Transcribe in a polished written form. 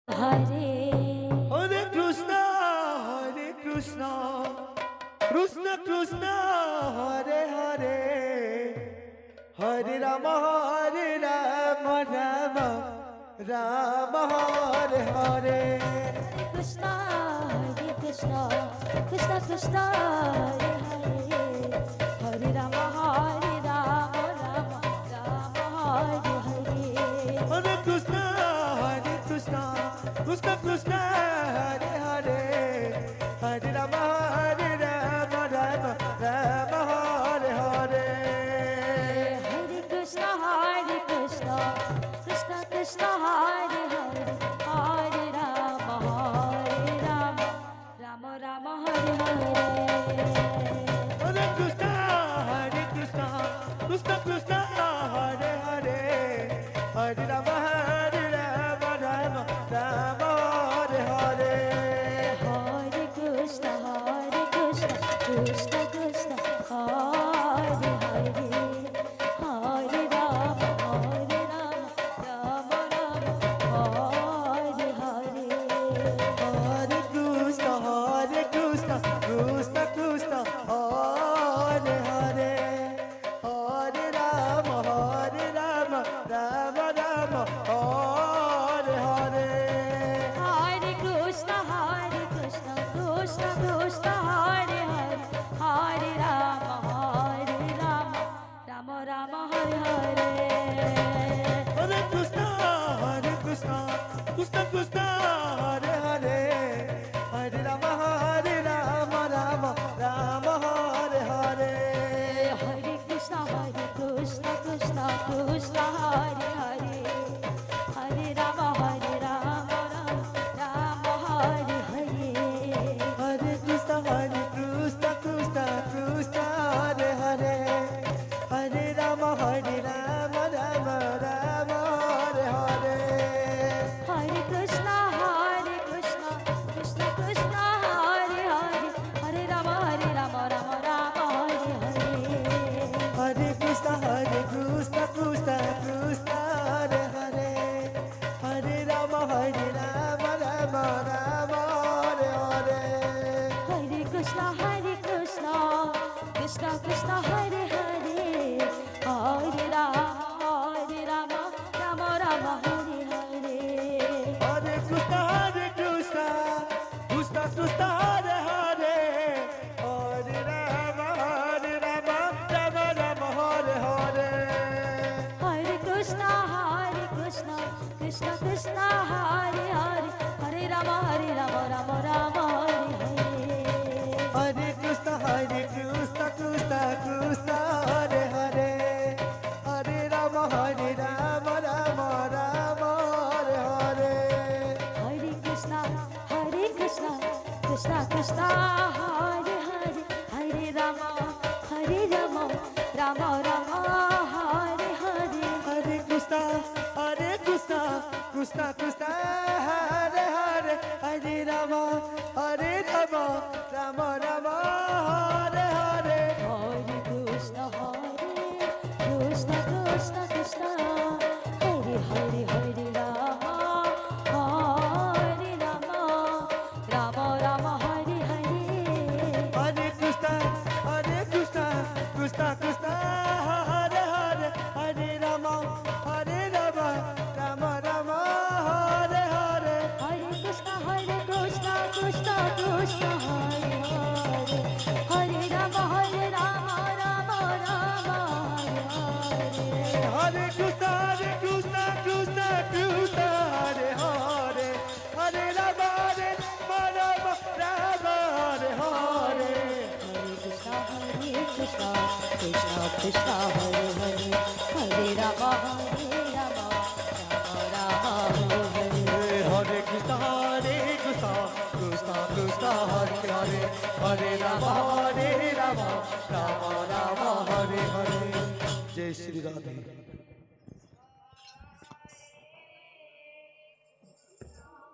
Hare Hare Krishna Krishna Krishna Hare Hare Hare Ram Ram Ram Hare Hare Krishna Krishna Krishna Krishna Hare Hare Hare Ram Ram Ram Hare Hare Hare Krishna Krishna Krishna Hare Hare Hare Ram Ram Ram Hare Hare Hare Krishna Krishna Krishna Hare Hare Hare Ram Ram Ram Hare Hare Hare Krishna Krishna Krishna Hare Hare Hare Ram Ram Ram Hare Hare Hare Krishna Krishna Krishna Hare Hare Hare Ram Ram Hare Hare Hare Krishna Krishna Krishna Hare Hare Hare Ram Ram Ram Hare Hare Hare Krishna Krishna Krishna Hare Hare Hare Ram Ram Ram Hare Hare Hare Krishna Krishna Krishna Hare Hare Hare Ram Ram Ram Hare Hare Hare Krishna Krishna Krishna Hare Hare Hare Ram Ram Ram Hare Hare Hare Krishna Krishna Krishna Hare Hare Hare Ram Ram Ram Hare Hare Hare Krishna Krishna Krishna Hare Hare Hare Ram Ram Ram Hare Hare Hare Krishna Krishna Krishna Hare Hare Hare Ram Ram Ram Hare Hare Hare Krishna Krishna Krishna Hare Hare Hare Ram Ram Ram Hare Hare Hare Krishna Krishna Krishna Hare Hare Hare Ram Ram Hare Hare Hare Krishna Krishna Krishna Hare Hare Hare Ram Ram Ram Hare Hare Hare Krishna Krishna Krishna Hare Hare Hare Ram Ram Hare Hare Hare Krishna Krishna Krishna Hare Hare Hare Ram Ram Ram Hare Hare Hare Krishna Krishna Krishna Hare Hare Hare Ram Ram Ram Hare Hare Hare Krishna Krishna Krishna Hare Hare Hare Ram Ram Ram Hare Hare Hare Krishna Krishna Krishna Hare Hare Hare Ram Ram Ram Hare Hare Hare Krishna Krishna Krishna Hare Hare Hare Ram Ram Ram Hare Hare Hare Krishna Krishna Krishna Hare Hare Hare Ram Ram Hare Hare Hare Krishna Krishna Krishna Hare Hare Hare Ram Ram Hare Hare Hare Krishna Krishna Krishna Hare Hare Hare Ram Ram Ram Hare Hare Joy Shri Radhe.